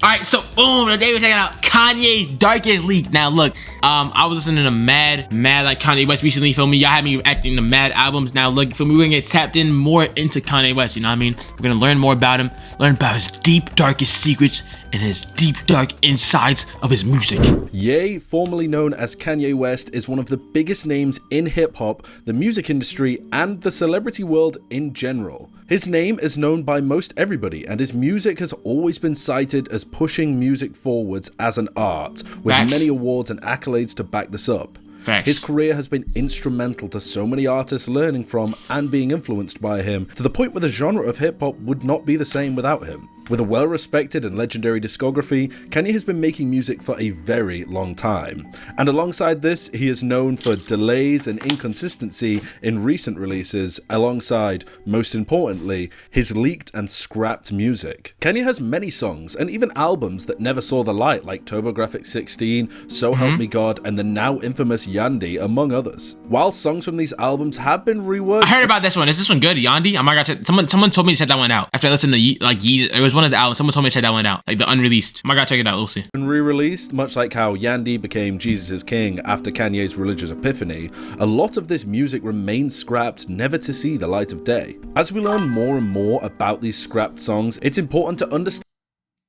All right, so boom, today we're checking out Kanye's Darkest Leak. Now look, I was listening to Mad like Kanye West recently, you feel me? Y'all had me acting the Mad albums. Now look, for me, we're gonna get tapped in more into Kanye West, you know what I mean? We're gonna learn more about him, learn about his deep, darkest secrets and his deep, dark insides of his music. Ye, formerly known as Kanye West, is one of the biggest names in hip-hop, the music industry, and the celebrity world in general. His name is known by most everybody, and his music has always been cited as pushing music forwards as an art, with many awards and accolades to back this up. His career has been instrumental to so many artists learning from and being influenced by him, to the point where the genre of hip-hop would not be the same without him. With a well-respected and legendary discography, Kanye has been making music for a very long time. And alongside this, he is known for delays and inconsistency in recent releases, alongside, most importantly, his leaked and scrapped music. Kanye has many songs and even albums that never saw the light, like TurboGrafx 16, So Help Me God, and the now infamous Yandy, among others. While songs from these albums have been reworked... I heard about this one. Is this one good, Yandy? Oh my god, someone told me to check that one out. After I listened to Yeezy, it was one of the albums. Someone told me to check that one out, like the unreleased. Oh my god, check it out, we'll see. And re-released, much like how Yandy became Jesus' King after Kanye's religious epiphany, a lot of this music remains scrapped, never to see the light of day. As we learn more and more about these scrapped songs, it's important to understand...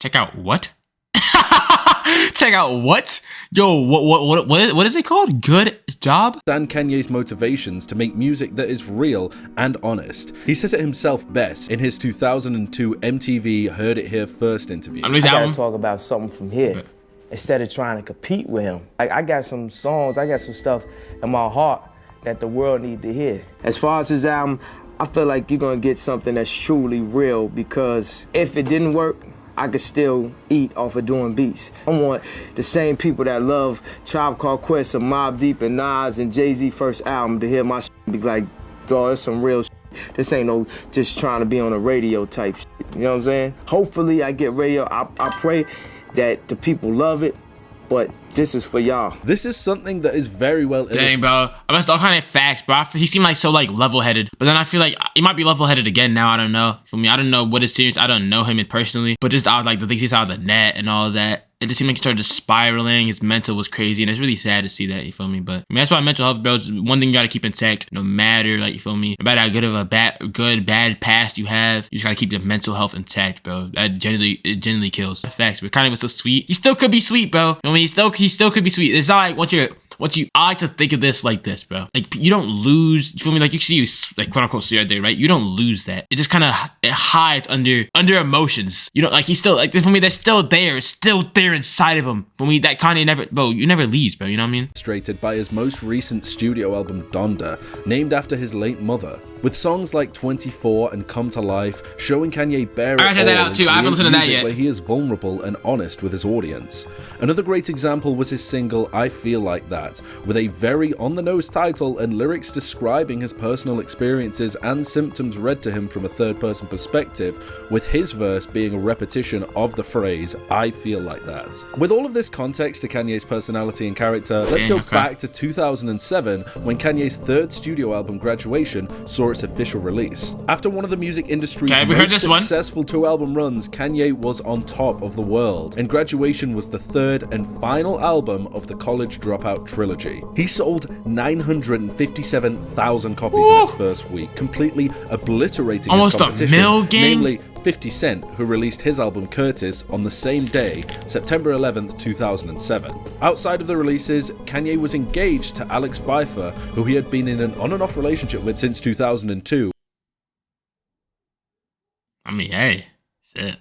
Check out what? Check out what? Yo, what is it called? Good job? And Kanye's motivations to make music that is real and honest. He says it himself best in his 2002 MTV Heard It Here First interview. I gotta talk about something from here instead of trying to compete with him. Like, I got some songs, I got some stuff in my heart that the world need to hear. As far as his album, I feel like you're gonna get something that's truly real, because if it didn't work, I could still eat off of doing beats. I want the same people that love Tribe Called Quest and Mobb Deep and Nas and Jay-Z first album to hear my shit and be like, dawg, it's some real shit. This ain't no just trying to be on a radio type shit. You know what I'm saying? Hopefully I get radio. I pray that the people love it, but this is for y'all. This is something that is very well illustrated. Dang, bro. I must all kind of facts, bro. He seemed like so like level-headed, but then I feel like he might be level-headed again now. I don't know. For me, I don't know what is serious. I don't know him personally, but just like the things he saw on the net and all that. It just seemed like he started just spiraling. His mental was crazy, and it's really sad to see that, you feel me? But I mean, that's why mental health, bro, is one thing you gotta keep intact, no matter, like, you feel me? No matter how good of a bad past you have, you just gotta keep your mental health intact, bro. That generally kills. Facts, but Kanye was so sweet. He still could be sweet, bro. You know what I mean? He still could be sweet. It's not like I like to think of this like this, bro. Like, you don't lose, you feel me? Like, you see you, like, quote unquote, see right there, right? You don't lose that. It just kind of, it hides under emotions. You know, like, he's still, like, for me, they're still there. It's still there inside of him. For me, that Kanye never, bro, you never leaves, bro. You know what I mean? Illustrated by his most recent studio album, Donda, named after his late mother. With songs like 24 and Come to Life, showing Kanye bare I checked that out too. I haven't listened to that yet. Where he is vulnerable and honest with his audience. Another great example was his single I Feel Like That, with a very on-the-nose title and lyrics describing his personal experiences and symptoms read to him from a third-person perspective, with his verse being a repetition of the phrase I feel like that. With all of this context to Kanye's personality and character, let's go back to 2007 when Kanye's third studio album, Graduation, saw its official release. After one of the music industry's most successful two-album runs, Kanye was on top of the world, and Graduation was the third and final album of the College Dropout trilogy. He sold 957,000 copies in its first week, completely obliterating his competition, namely 50 Cent, who released his album Curtis on the same day, September 11th, 2007. Outside of the releases, Kanye was engaged to Alex Pfeiffer, who he had been in an on and off relationship with since 2002. I mean, hey, shit.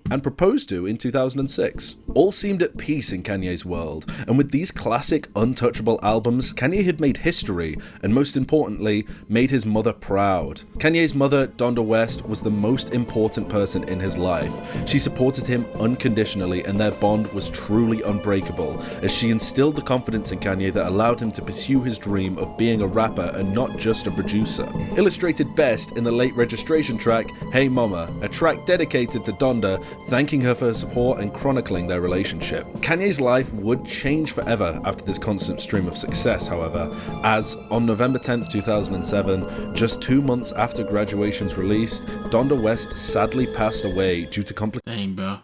And proposed to in 2006. All seemed at peace in Kanye's world, and with these classic, untouchable albums, Kanye had made history, and most importantly, made his mother proud. Kanye's mother, Donda West, was the most important person in his life. She supported him unconditionally, and their bond was truly unbreakable, as she instilled the confidence in Kanye that allowed him to pursue his dream of being a rapper and not just a producer. Illustrated best in the late registration track, Hey Mama, a track dedicated to Donda, thanking her for her support and chronicling their relationship. Kanye's life would change forever after this constant stream of success, however, as on November 10th, 2007, just 2 months after Graduation's release, Donda West sadly passed away due to complications. Dang, bro.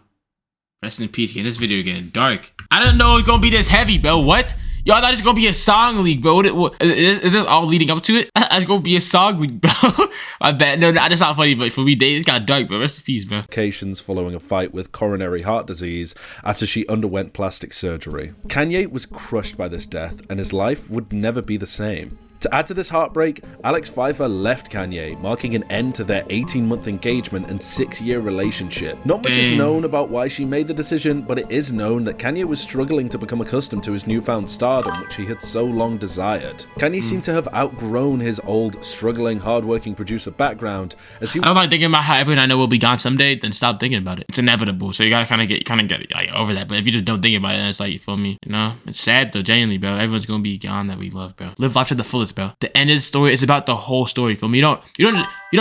Rest in peace, this video getting dark. I didn't know it was gonna be this heavy, bro. What? Yo, I thought it's gonna be a song leak, bro. Is this all leading up to it? It's gonna be a song leak, bro. I bet. No, that's not funny, but for me, it got dark, bro. Rest in peace, bro. Following a fight with coronary heart disease after she underwent plastic surgery. Kanye was crushed by this death, and his life would never be the same. To add to this heartbreak, Alex Pfeiffer left Kanye, marking an end to their 18-month engagement and 6-year relationship. Not much is known about why she made the decision, but it is known that Kanye was struggling to become accustomed to his newfound stardom, which he had so long desired. Kanye seemed to have outgrown his old, struggling, hardworking producer background, as he— I don't like thinking about how everyone I know will be gone someday, then stop thinking about it. It's inevitable, so you gotta kind of get like, over that. But if you just don't think about it, then it's like, you feel me? You know? It's sad though, genuinely, bro. Everyone's gonna be gone that we love, bro. Live life to the fullest, bro. The end of the story is about the whole story. Feel me? You don't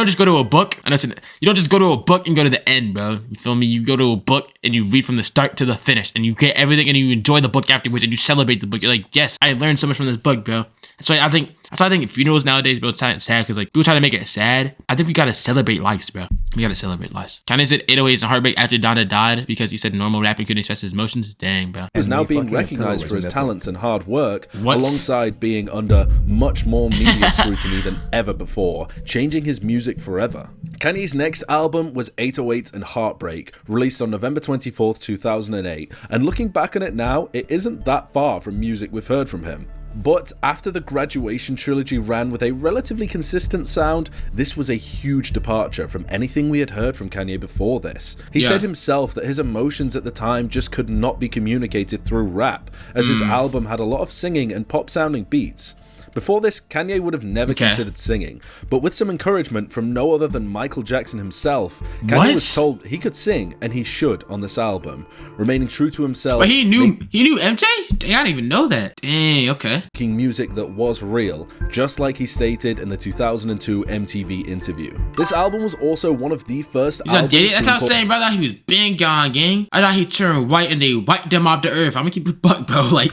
just go to a book and listen. You don't just go to a book and go to the end, bro. You feel me? You go to a book and you read from the start to the finish, and you get everything, and you enjoy the book afterwards, and you celebrate the book. You're like, yes, I learned so much from this book, bro. That's why I think funerals nowadays, bro, it's sad because like people try to make it sad. I think we gotta celebrate lives, bro. We gotta celebrate lives. Kanye said 808s and heartbreak after Donna died because he said normal rapping couldn't express his emotions. Dang, bro. He is now being recognized for his talents and hard work, alongside being under much more media scrutiny than ever before, changing his music forever. Kanye's next album was 808s and Heartbreak, released on November 24th, 2008, and looking back on it now, it isn't that far from music we've heard from him. But after the Graduation trilogy ran with a relatively consistent sound, this was a huge departure from anything we had heard from Kanye before this. He said himself that his emotions at the time just could not be communicated through rap, as his album had a lot of singing and pop-sounding beats. Before this, Kanye would have never considered singing, but with some encouragement from no other than Michael Jackson himself, Kanye was told he could sing, and he should on this album, remaining true to himself. But he knew MJ? Dang, I didn't even know that. Dang, okay. Making music that was real, just like he stated in the 2002 MTV interview. This album was also one of the first albums to That's what I'm saying, bro. I thought he was been gone, gang. I thought he turned white and they wiped him off the earth. I'm gonna keep it buck, bro. Like,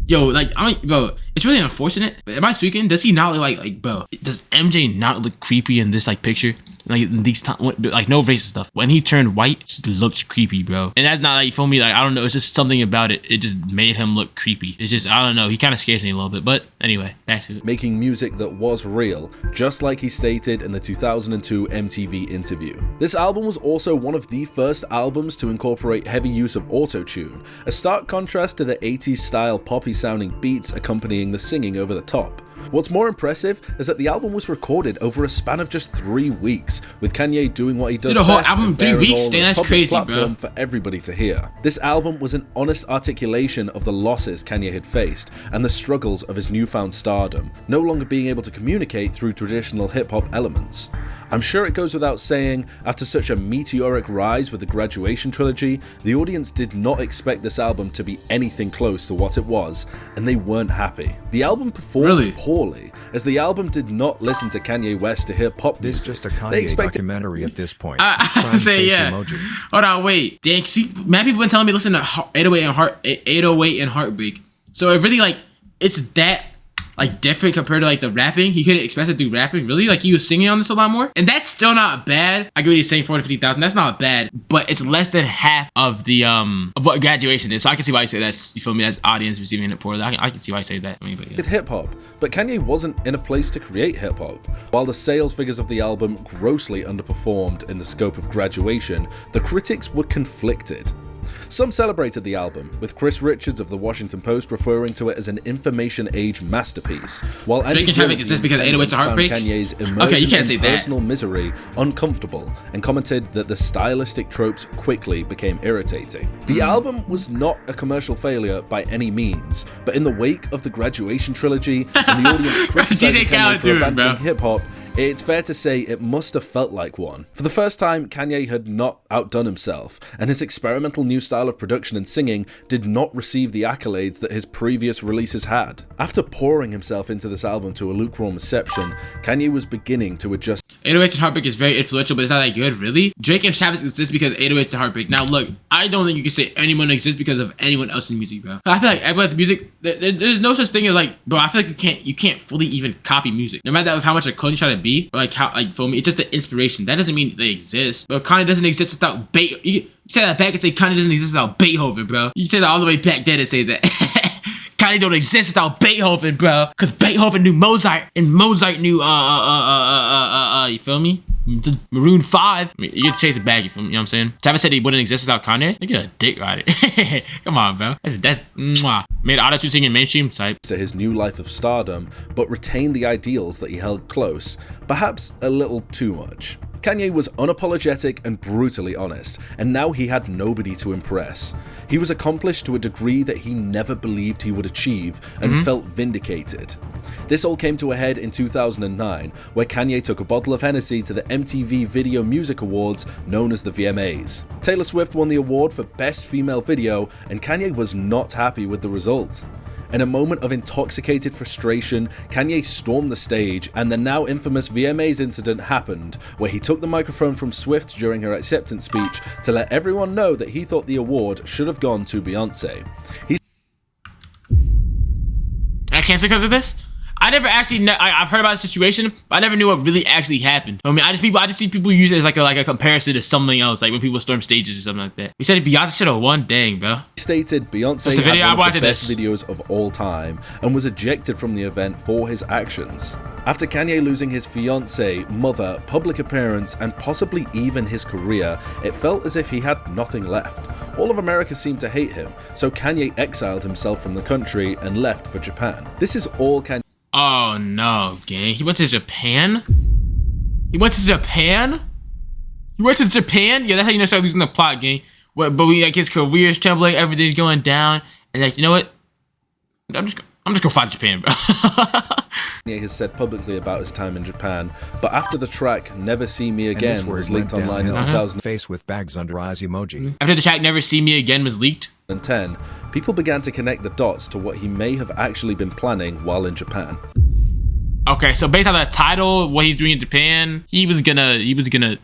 Yo, like, bro, it's really unfortunate. Am I speaking? Does he not look like, bro, does MJ not look creepy in this, like, picture? Like, in these times, like, no racist stuff. When he turned white, he looked creepy, bro. And that's not, like, you feel me? Like, I don't know. It's just something about it. It just made him look creepy. It's just, I don't know. He kind of scares me a little bit. But anyway, back to it. Making music that was real, just like he stated in the 2002 MTV interview. This album was also one of the first albums to incorporate heavy use of auto-tune, a stark contrast to the 80s style poppy sounding beats accompanying the singing over the top. What's more impressive is that the album was recorded over a span of just 3 weeks, with Kanye doing what he does best, whole album 3 weeks? Damn, that's crazy, platform bro. For everybody to hear. This album was an honest articulation of the losses Kanye had faced and the struggles of his newfound stardom, no longer being able to communicate through traditional hip-hop elements. I'm sure it goes without saying, after such a meteoric rise with the Graduation trilogy, the audience did not expect this album to be anything close to what it was, and they weren't happy. The album performed poorly, as the album did not listen to Kanye West to hear pop music. This is just a Kanye documentary at this point. I say, yeah. Emoji. Hold on, wait. Dang, mad people been telling me listen to 808 and Heartbreak. So it really, like, it's that, like, different compared to, like, the rapping. He couldn't express it through rapping, really. Like, he was singing on this a lot more. And that's still not bad. I get what he's saying, 450,000. That's not bad. But it's less than half of the, of what Graduation is. So I can see why you say that's, you feel me, that's audience receiving it poorly. I can see why you say that. I mean, but yeah. Hip-hop, but Kanye wasn't in a place to create hip-hop. While the sales figures of the album grossly underperformed in the scope of Graduation, the critics were conflicted. Some celebrated the album, with Chris Richards of the Washington Post referring to it as an information age masterpiece, while Andy Drake and Traffic exists because 808s and Heartbreak? Kanye's Okay, you can't say that. personal misery uncomfortable, and commented that the stylistic tropes quickly became irritating. The album was not a commercial failure by any means, but in the wake of the Graduation trilogy and the audience criticizing Kanye for abandoning hip-hop, it's fair to say it must have felt like one. For the first time, Kanye had not outdone himself, and his experimental new style of production and singing did not receive the accolades that his previous releases had. After pouring himself into this album to a lukewarm reception, Kanye was beginning to adjust. 808s and Heartbreak is very influential, but it's not that good, really. Drake and Travis exist because 808s and Heartbreak. Now, look, I don't think you can say anyone exists because of anyone else's music, bro. I feel like everyone's music, there's no such thing as, like, bro, I feel like you can't fully even copy music. No matter how much a clone you try to be, be, or like how, like, feel me? It's just the inspiration. That doesn't mean they exist. But Kanye doesn't exist without Beethoven. You say that back and say Kanye doesn't exist without Beethoven, bro. You say that all the way back then and say that. Kanye don't exist without Beethoven, bro. Cause Beethoven knew Mozart, and Mozart knew you feel me? Maroon 5. I mean, you get to chase it back, you feel me? You know what I'm saying? Travis said he wouldn't exist without Kanye. Look at a dick rider. Come on, bro. That's mwah. Made auto-tune singing mainstream type. To his new life of stardom, but retained the ideals that he held close, perhaps a little too much. Kanye was unapologetic and brutally honest, and now he had nobody to impress. He was accomplished to a degree that he never believed he would achieve, and felt vindicated. This all came to a head in 2009, where Kanye took a bottle of Hennessy to the MTV Video Music Awards, known as the VMAs. Taylor Swift won the award for Best Female Video, and Kanye was not happy with the result. In a moment of intoxicated frustration, Kanye stormed the stage, and the now infamous VMAs incident happened, where he took the microphone from Swift during her acceptance speech to let everyone know that he thought the award should have gone to Beyonce. I canceled because of this? I never actually, I've heard about the situation, but I never knew what really actually happened. I mean, I just see people use it as like a comparison to something else, like when people storm stages or something like that. You said Beyonce should have won, dang, bro. He stated Beyonce had one of the best videos of all time and was ejected from the event for his actions. After Kanye losing his fiancée, mother, public appearance, and possibly even his career, it felt as if he had nothing left. All of America seemed to hate him, so Kanye exiled himself from the country and left for Japan. This is all Kanye. Oh no, gang. He went to Japan? He went to Japan? He went to Japan? Yeah, that's how you know start losing the plot, gang. But we like his career's trembling, everything's going down, and like, you know what? I'm just gonna fly to Japan, bro. Kanye has said publicly about his time in Japan, but after the track "Never See Me Again" was leaked online in 2000, face with bags under eyes emoji. After the track "Never See Me Again" was leaked, 2010, people began to connect the dots to what he may have actually been planning while in Japan. Okay, so based on the title, what he's doing in Japan, he was gonna.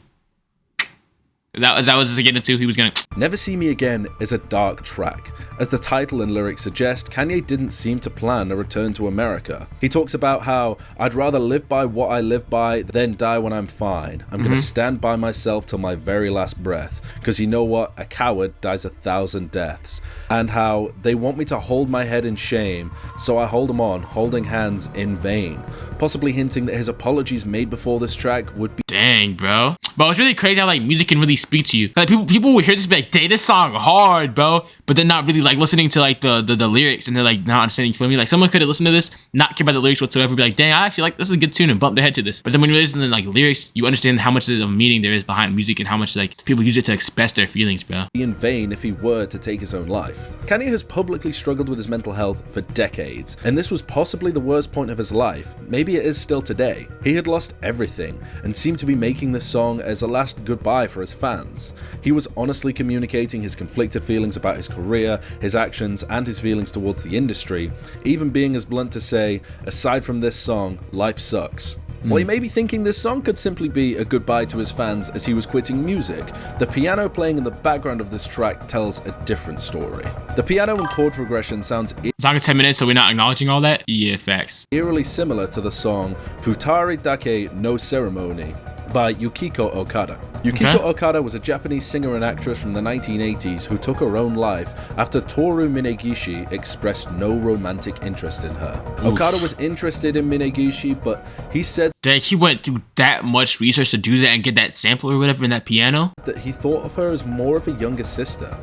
That was just getting into. He was gonna. Never See Me Again is a dark track. As the title and lyrics suggest, Kanye didn't seem to plan a return to America. He talks about how, "I'd rather live by what I live by than die when I'm fine. I'm gonna stand by myself till my very last breath. Cause you know what? A coward dies 1,000 deaths." And how they want me to hold my head in shame, so I hold them on, holding hands in vain. Possibly hinting that his apologies made before this track would be. Dang, bro. But it's really crazy how like music can really speak to you. Like people would hear this and be like, "Dang, this song hard, bro," but they're not really like listening to like the lyrics, and they're like not understanding. You feel me? Like someone could have listened to this, not care about the lyrics whatsoever, be like, "Dang, I actually like this is a good tune," and bump their head to this. But then when you listen to like lyrics, you understand how much of a meaning there is behind music and how much like people use it to express their feelings, bro. In vain if he were to take his own life. Kanye has publicly struggled with his mental health for decades, and this was possibly the worst point of his life. Maybe it is still today. He had lost everything and seemed to be making this song as a last goodbye for his fans. He was honestly communicating his conflicted feelings about his career, his actions, and his feelings towards the industry, even being as blunt to say, "Aside from this song, life sucks." While you may be thinking this song could simply be a goodbye to his fans as he was quitting music, the piano playing in the background of this track tells a different story. The piano and chord progression sounds Song of 10 minutes, so we're not acknowledging all that? Yeah, facts. eerily similar to the song Futari Dake no Ceremony by Yukiko Okada. Yukiko Okada was a Japanese singer and actress from the 1980s who took her own life after Toru Minegishi expressed no romantic interest in her. Okada was interested in Minegishi, but he said that he went through that much research to do that and get that sample or whatever in that piano? That he thought of her as more of a younger sister.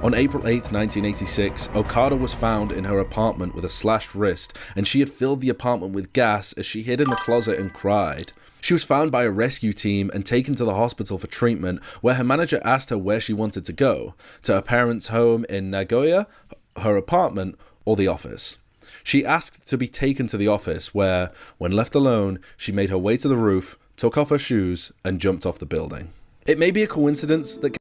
On April 8, 1986, Okada was found in her apartment with a slashed wrist, and she had filled the apartment with gas as she hid in the closet and cried. She was found by a rescue team and taken to the hospital for treatment, where her manager asked her where she wanted to go, to her parents' home in Nagoya, her apartment, or the office. She asked to be taken to the office, where, when left alone, she made her way to the roof, took off her shoes, and jumped off the building. It may be a coincidence that...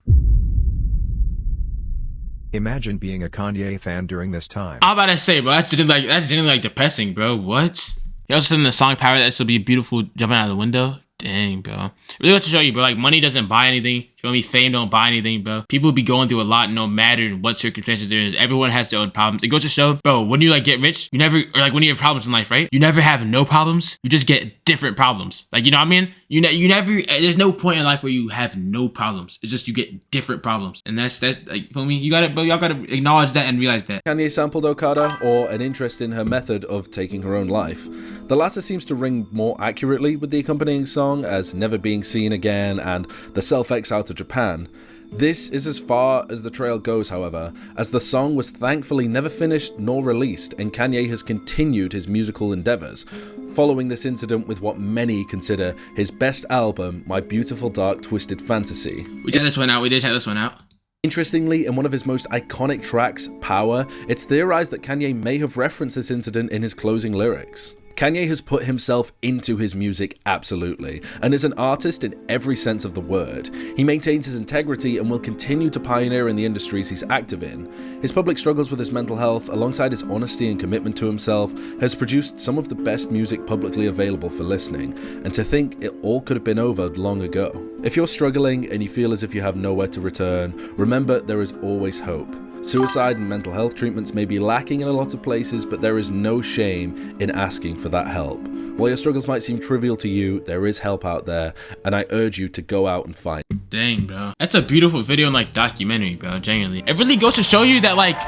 Imagine being a Kanye fan during this time. I'm about to say, bro, that's genuinely like depressing, bro. What? He also said in the song Power that this will be beautiful jumping out of the window. Dang, bro. Really want to show you, bro. Like, money doesn't buy anything. You feel me? Fame don't buy anything, bro. People be going through a lot no matter what circumstances there is. Everyone has their own problems. It goes to show, bro, when you like get rich, you never, or like when you have problems in life, right? You never have no problems. You just get different problems. Like, you know what I mean? You never, there's no point in life where you have no problems. It's just you get different problems. And that's like, feel me? You got it, bro. Y'all got to acknowledge that and realize that. Kanye sampled Okada, or an interest in her method of taking her own life. The latter seems to ring more accurately with the accompanying song as Never Being Seen Again and the self-exile to Japan. This is as far as the trail goes, however, as the song was thankfully never finished nor released, and Kanye has continued his musical endeavors, following this incident with what many consider his best album, My Beautiful Dark Twisted Fantasy. We checked this one out. We did check this one out. Interestingly, in one of his most iconic tracks, Power, it's theorized that Kanye may have referenced this incident in his closing lyrics. Kanye has put himself into his music absolutely, and is an artist in every sense of the word. He maintains his integrity and will continue to pioneer in the industries he's active in. His public struggles with his mental health, alongside his honesty and commitment to himself, has produced some of the best music publicly available for listening, and to think it all could have been over long ago. If you're struggling and you feel as if you have nowhere to return, remember there is always hope. Suicide and mental health treatments may be lacking in a lot of places, but there is no shame in asking for that help. While your struggles might seem trivial to you, there is help out there, and I urge you to go out and find it. Dang, bro. That's a beautiful video and like documentary, bro, genuinely. It really goes to show you that, like,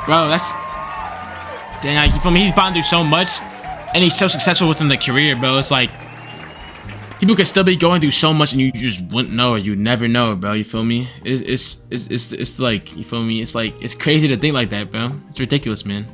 bro, that's, dang, like, you feel me? He's gone through so much, and he's so successful within the career, bro. It's like, people could still be going through so much and you just wouldn't know, or you'd never know, bro. You feel me? It's like, you feel me? It's like, it's crazy to think like that, bro. It's ridiculous, man.